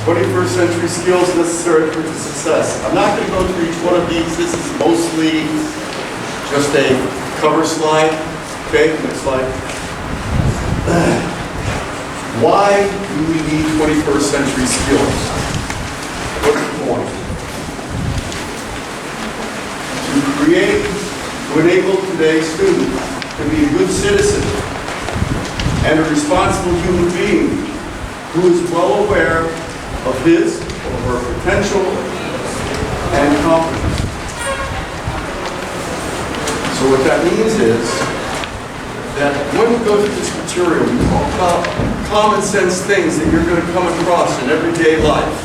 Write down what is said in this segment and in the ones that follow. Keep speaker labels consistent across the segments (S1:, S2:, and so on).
S1: 21st century skills necessary for success. I'm not going to go through each one of these. This is mostly just a cover slide. Okay, next slide. Why do we need 21st century skills? What's the point? To enable today's student to be a good citizen and a responsible human being who is well aware of his or her potential and competence. So what that means is that when we go through this material, we talk about common sense things that you're going to come across in everyday life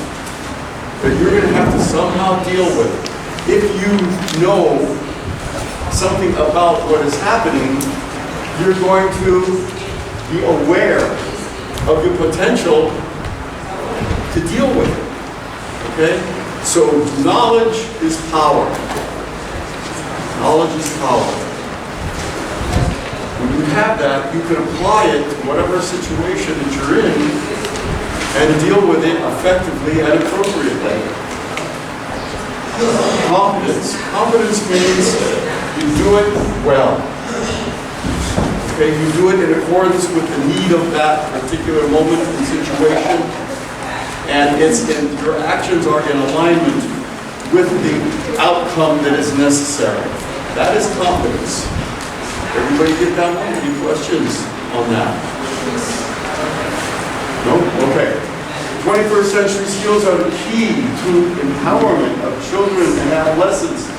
S1: that you're going to have to somehow deal with. If you know something about what is happening, you're going to be aware of your potential to deal with it. Okay? So knowledge is power. Knowledge is power. When you have that, you can apply it to whatever situation that you're in and deal with it effectively and appropriately. Competence. Competence means you do it well. Okay, you do it in accordance with the need of that particular moment and situation, and your actions are in alignment with the outcome that is necessary. That is competence. Everybody get that one? Any questions on that? No? Okay. 21st century skills are the key to empowerment of children and adolescents to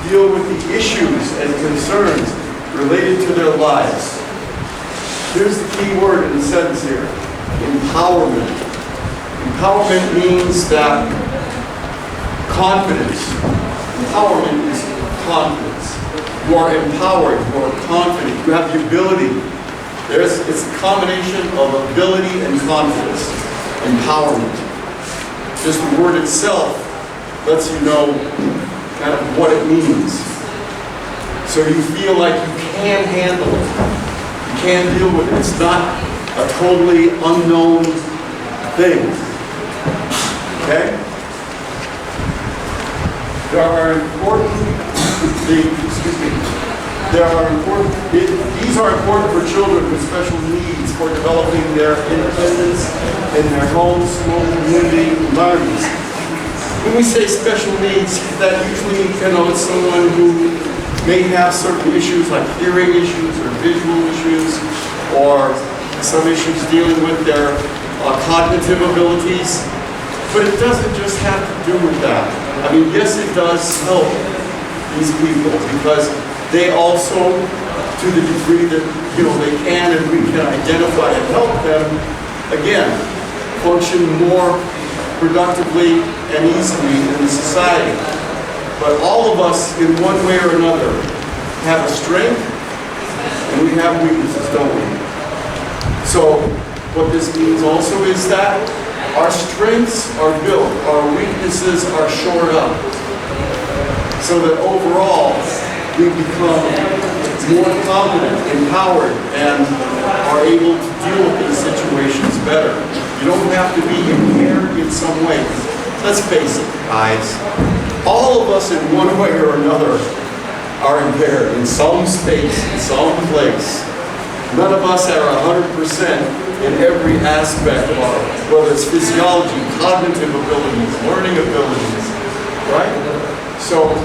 S1: deal with the issues and concerns related to their lives. Here's the key word in the sentence here: empowerment. Empowerment means that confidence. Empowerment is confidence. You are empowered, you are confident, you have the ability. It's a combination of ability and confidence. Empowerment. Just the word itself lets you know kind of what it means. So you feel like you can handle it. You can deal with it. It's not a totally unknown thing. Okay? There are important these are important for children with special needs for developing their independence in their homes, school, community environments. When we say special needs, that usually connotes someone who may have certain issues like hearing issues or visual issues, or some issues dealing with their cognitive abilities. But it doesn't just have to do with that. I mean, yes, it does help these people because they also, to the degree that they can and we can identify and help them, again, function more productively and easily in the society. But all of us, in one way or another, have a strength and we have weaknesses, don't we? So what this means also is that our strengths are built, our weaknesses are shored up, so that overall we become more confident, empowered, and are able to deal with these situations better. You don't have to be impaired in some way. Let's face it, guys. All of us in one way or another are impaired in some space, in some place. None of us are 100% in every aspect of our, whether it's physiology, cognitive abilities, learning abilities, right? So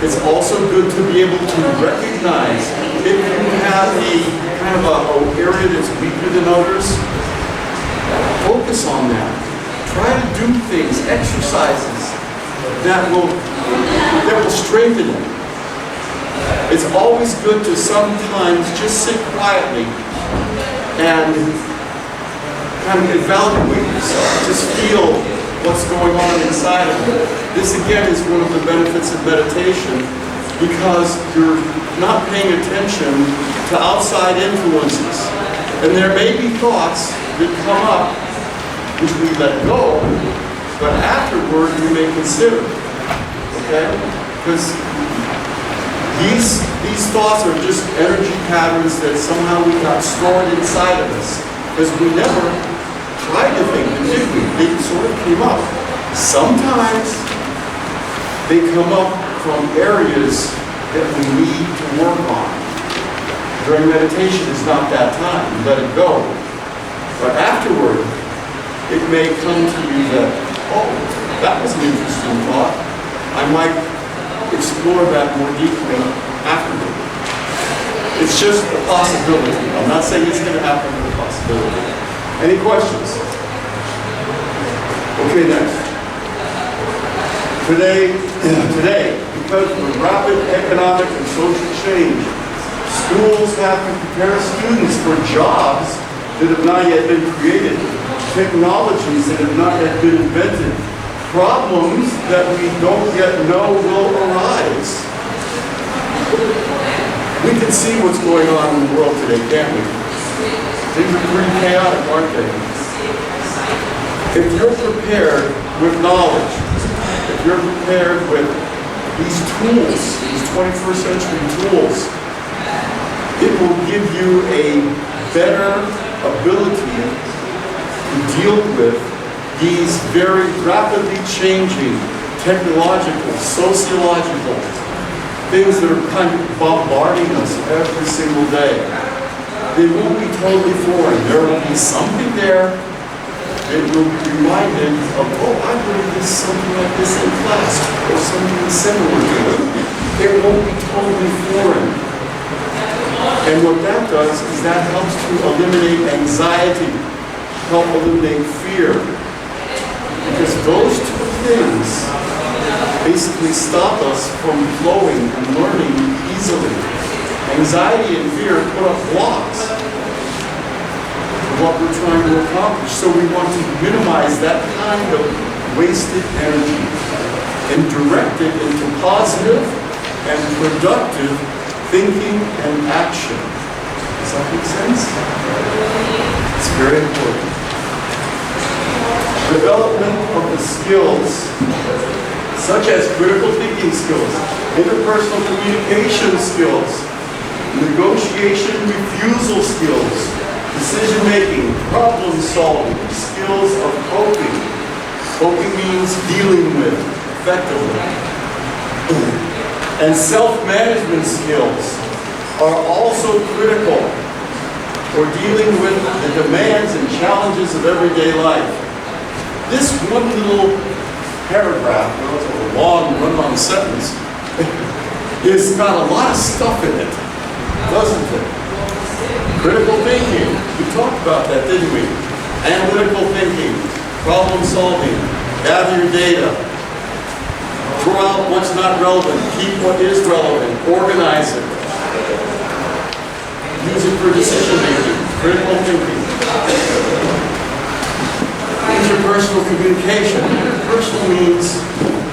S1: it's also good to be able to recognize if you have a kind of an area that's weaker than others, focus on that. Try to do things, exercises that will strengthen it. It's always good to sometimes just sit quietly and kind of evaluate yourself. Just feel what's going on inside of you. This again is one of the benefits of meditation because you're not paying attention to outside influences. And there may be thoughts that come up which we let go, but afterward we may consider. Okay? Because these thoughts are just energy patterns that somehow we got stored inside of us. Because we never tried to think them, did we? they sort of came up. Sometimes they come up from areas that we need to work on. During meditation is not that time, you let it go. But afterward, it may come to you that, oh, that was an interesting thought. I might explore that more deeply afterward. It's just a possibility. I'm not saying it's going to happen, but a possibility. Any questions? Okay, next. Today, because of the rapid economic and social change, schools have to prepare students for jobs that have not yet been created, technologies that have not yet been invented, problems that we don't yet know will arise. We can see what's going on in the world today, can't we? Things are pretty chaotic, aren't they? If you're prepared with knowledge, if you're prepared with these tools, these 21st century tools, it will give you a better ability to deal with these very rapidly changing technological, sociological things that are kind of bombarding us every single day. They won't be totally foreign. There will be something there that will be reminded of, oh, I learned this something like this in class, or something similar to it. It won't be totally foreign. And what that does is that helps to eliminate anxiety, help eliminate fear. Because those two things basically stop us from flowing and learning easily. Anxiety and fear put up blocks of what we're trying to accomplish. So we want to minimize that kind of wasted energy and direct it into positive and productive thinking and action. Does that make sense? It's very important. Development of the skills, such as critical thinking skills, interpersonal communication skills, negotiation refusal skills, decision-making, problem-solving, skills of coping. Coping means dealing with effectively. And self-management skills are also critical for dealing with the demands and challenges of everyday life. This one little paragraph, a long run-on sentence, it's got a lot of stuff in it, doesn't it? Critical thinking, we talked about that, didn't we? Analytical thinking, problem solving, gather your data, throw out what's not relevant, keep what is relevant, organize it, use it for decision making, critical thinking. Interpersonal communication. Interpersonal means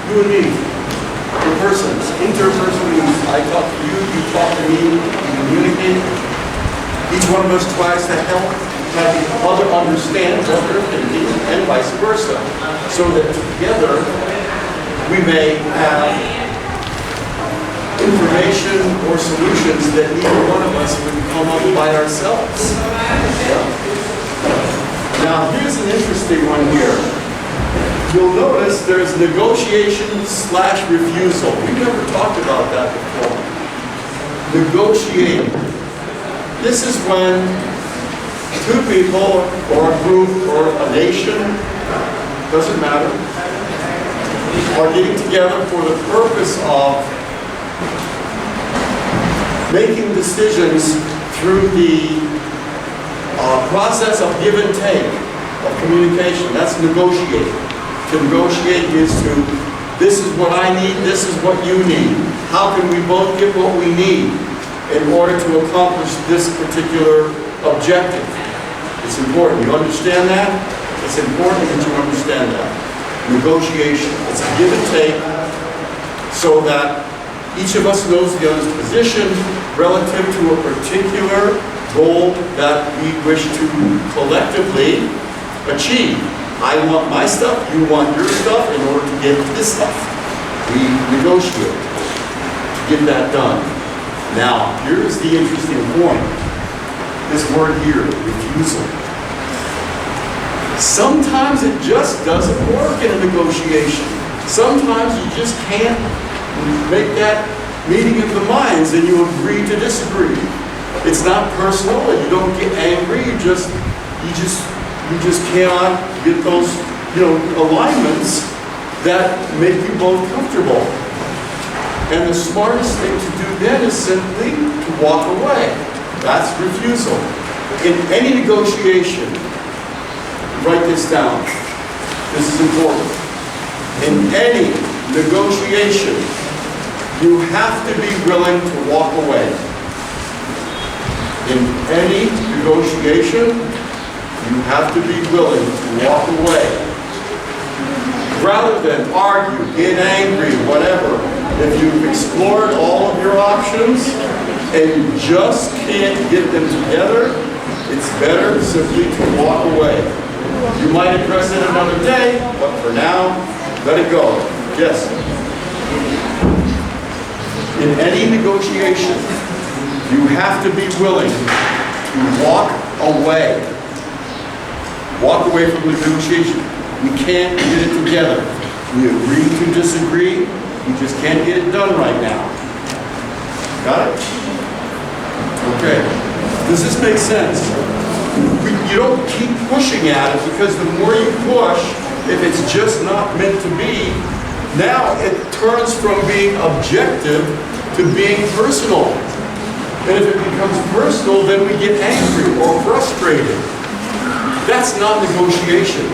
S1: you and me. We're persons. Interpersonal means I talk to you, you talk to me, we communicate. Each one of us tries to help have the other understand what they're thinking and vice versa. So that together we may have information or solutions that neither one of us would come up by ourselves. Yeah. Now, here's an interesting one here. You'll notice there's negotiation/refusal. We've never talked about that before. Negotiating. This is when two people, or a group, or a nation, doesn't matter, are getting together for the purpose of making decisions through the process of give and take, of communication. That's negotiating. To negotiate is to, this is what I need, this is what you need. How can we both get what we need in order to accomplish this particular objective? It's important. You understand that? It's important that you understand that. Negotiation. It's a give and take so that each of us knows the other's position relative to a particular goal that we wish to collectively achieve. I want my stuff, you want your stuff, in order to get this stuff. We negotiate to get that done. Now, here's the interesting point. This word here, refusal. Sometimes it just doesn't work in a negotiation. Sometimes you just can't make that meeting of the minds and you agree to disagree. It's not personal and you don't get angry, you just cannot get those, alignments that make you both comfortable. And the smartest thing to do then is simply to walk away. That's refusal. In any negotiation, write this down. This is important. In any negotiation, you have to be willing to walk away. In any negotiation, you have to be willing to walk away. Rather than argue, get angry, whatever, if you've explored all of your options and you just can't get them together, it's better simply to walk away. You might address it another day, but for now, let it go. Yes? In any negotiation, you have to be willing to walk away. Walk away from the negotiation. We can't get it together. We agree to disagree. We just can't get it done right now. Got it? Okay. Does this make sense? You don't keep pushing at it, because the more you push, if it's just not meant to be, now it turns from being objective to being personal. And if it becomes personal, then we get angry or frustrated. That's not negotiation.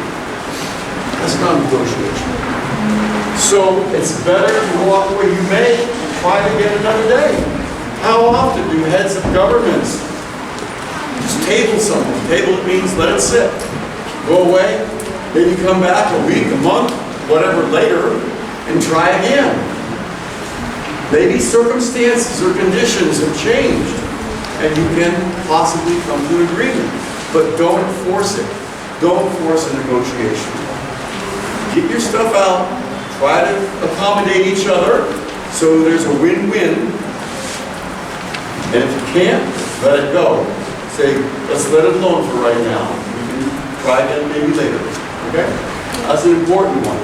S1: That's not negotiation. So it's better to walk away. You may try to get another day. How often do heads of governments just table something? Table it means let it sit. Go away, maybe come back a week, a month, whatever later, and try again. Maybe circumstances or conditions have changed, and you can possibly come to an agreement. But don't force it. Don't force a negotiation. Get your stuff out. Try to accommodate each other so there's a win-win. And if you can't, let it go. Say, let's let it alone for right now. We can try again maybe later. Okay? That's an important one.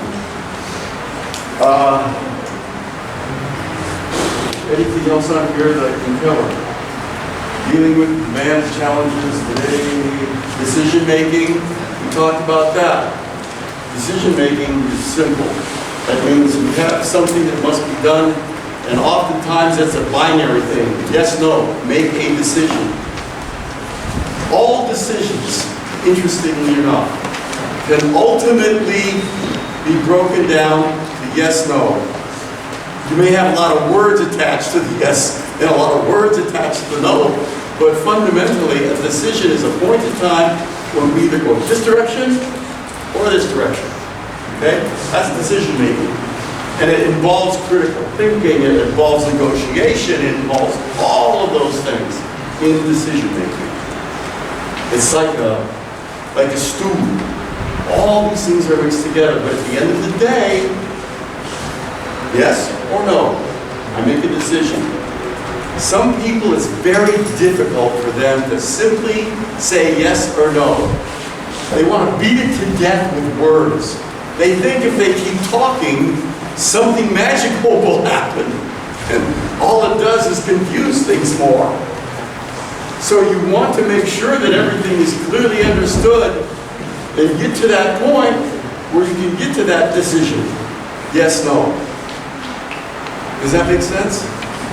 S1: Anything else on here that I can cover? Dealing with demands, challenges today, decision-making, we talked about that. Decision-making is simple. That means we have something that must be done, and oftentimes that's a binary thing. Yes, no, make a decision. All decisions, interestingly enough, can ultimately be broken down to yes, no. You may have a lot of words attached to the yes and a lot of words attached to the no, but fundamentally a decision is a point in time when we either go this direction or this direction. Okay? That's decision making. And it involves critical thinking, it involves negotiation, it involves all of those things in decision making. It's like a stew. All these things are mixed together, but at the end of the day, yes or no, I make a decision. Some people, it's very difficult for them to simply say yes or no. They want to beat it to death with words. They think if they keep talking, something magical will happen. And all it does is confuse things more. So you want to make sure that everything is clearly understood and get to that point where you can get to that decision. Yes, no. Does that make sense?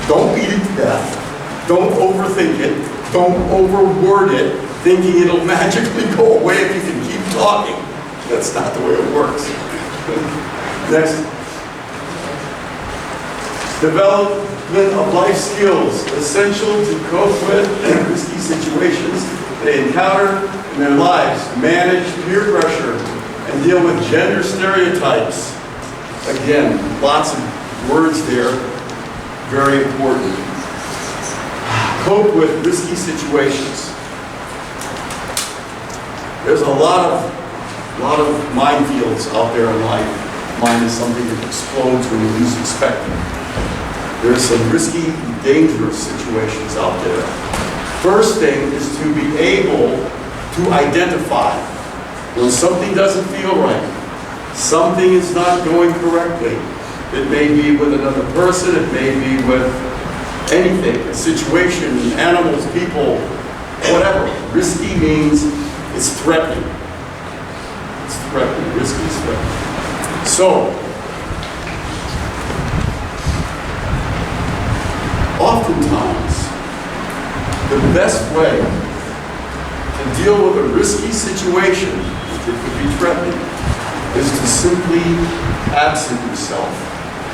S1: Don't beat it to death. Don't overthink it. Don't overword it, thinking it'll magically go away if you can keep talking. That's not the way it works. Next. Development of life skills essential to cope with risky situations they encounter in their lives, manage peer pressure, and deal with gender stereotypes. Again, lots of words there, very important. Cope with risky situations. There's a lot of minefields out there in life. Mine is something that explodes when you least expect it. There's some risky, dangerous situations out there. First thing is to be able to identify When something doesn't feel right, something is not going correctly. It may be with another person, it may be with anything, a situation, animals, people, whatever. Risky means it's threatening. It's threatening. Risky is threatening. So, oftentimes, the best way to deal with a risky situation, if it could be threatening, is to simply absent yourself,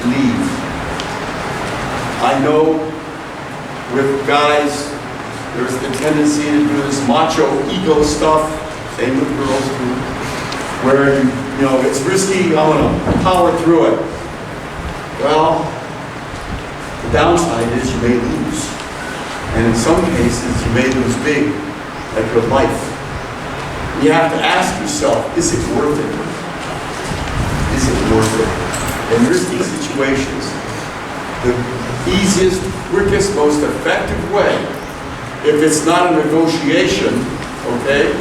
S1: leave. I know with guys, there's the tendency to do this macho ego stuff, same with girls too, where you know, it's risky, I'm gonna power through it. Well, the downside is you may lose. And in some cases, you may lose big, like your life. You have to ask yourself, is it worth it? Is it worth it? In risky situations, the easiest, quickest, most effective way, if it's not a negotiation, okay,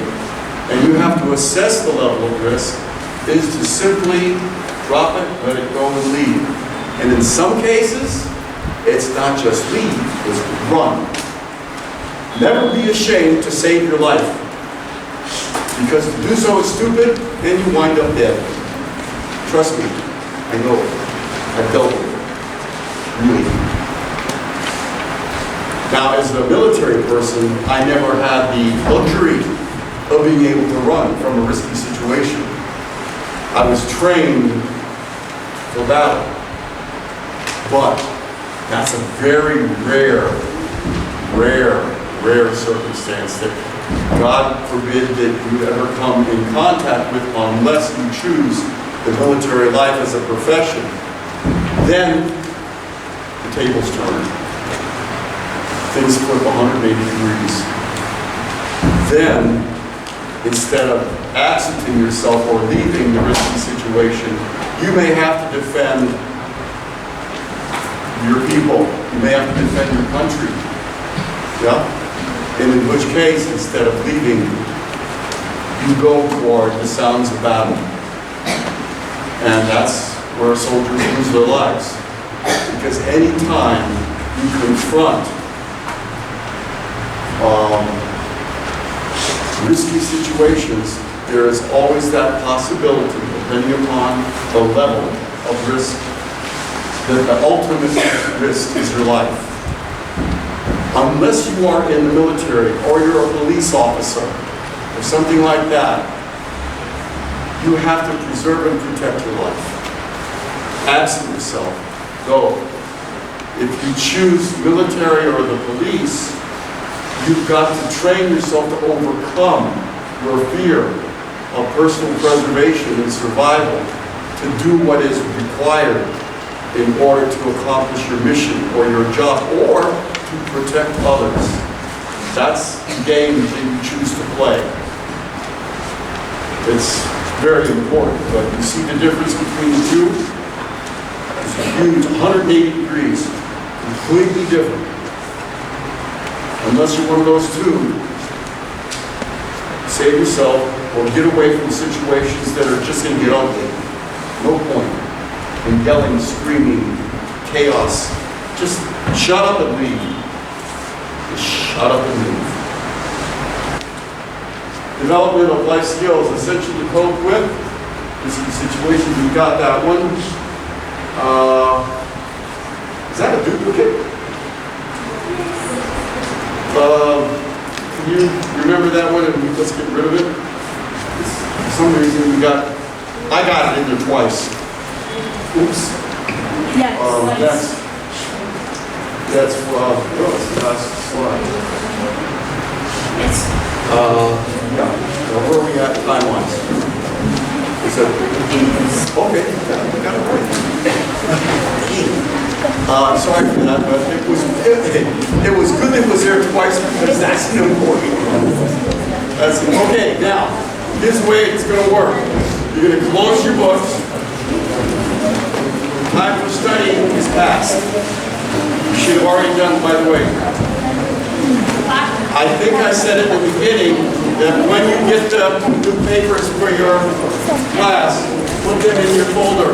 S1: and you have to assess the level of risk, is to simply drop it, let it go, and leave. And in some cases, it's not just leave, it's run. Never be ashamed to save your life. Because to do so is stupid, and you wind up dead. Trust me, I know it. I've dealt with it. Really. Now, as a military person, I never had the luxury of being able to run from a risky situation. I was trained for battle. But that's a very rare circumstance that God forbid that you ever come in contact with unless you choose the military life as a profession. Then the tables turn. Things flip 180 degrees. Then, instead of absenting yourself or leaving the risky situation, you may have to defend your people. You may have to defend your country. Yeah? And in which case, instead of leaving, you go toward the sounds of battle. And that's where soldiers lose their lives. Because any time you confront risky situations, there is always that possibility, depending upon the level of risk, that the ultimate risk is your life. Unless you are in the military or you're a police officer or something like that, you have to preserve and protect your life. Absent yourself. Go. If you choose military or the police, you've got to train yourself to overcome your fear of personal preservation and survival to do what is required in order to accomplish your mission or your job, or to protect others. That's the game that you choose to play. It's very important, but you see the difference between the two? It's a huge 180 degrees, completely different. Unless you're one of those two, save yourself or get away from situations that are just going to get ugly. No point in yelling, screaming, chaos. Just shut up and leave. Just shut up and leave. Development of life skills essential to cope with risky situations. We got that one. Is that a duplicate? Can you remember that one and let's get rid of it? For some reason I got it in there twice. Oops.
S2: Yes.
S1: Next. That's the last slide.
S2: Yes.
S1: Yeah. Well, where are we at time-wise? Is that okay? Yeah, we got it right. Sorry for that, but it was good that it was there twice because that's an important one. Okay, now, here's the way it's going to work. You're going to close your books. Time for studying is past. You should have already done, by the way. I think I said at the beginning, that when you get the new papers for your class, put them in your folder.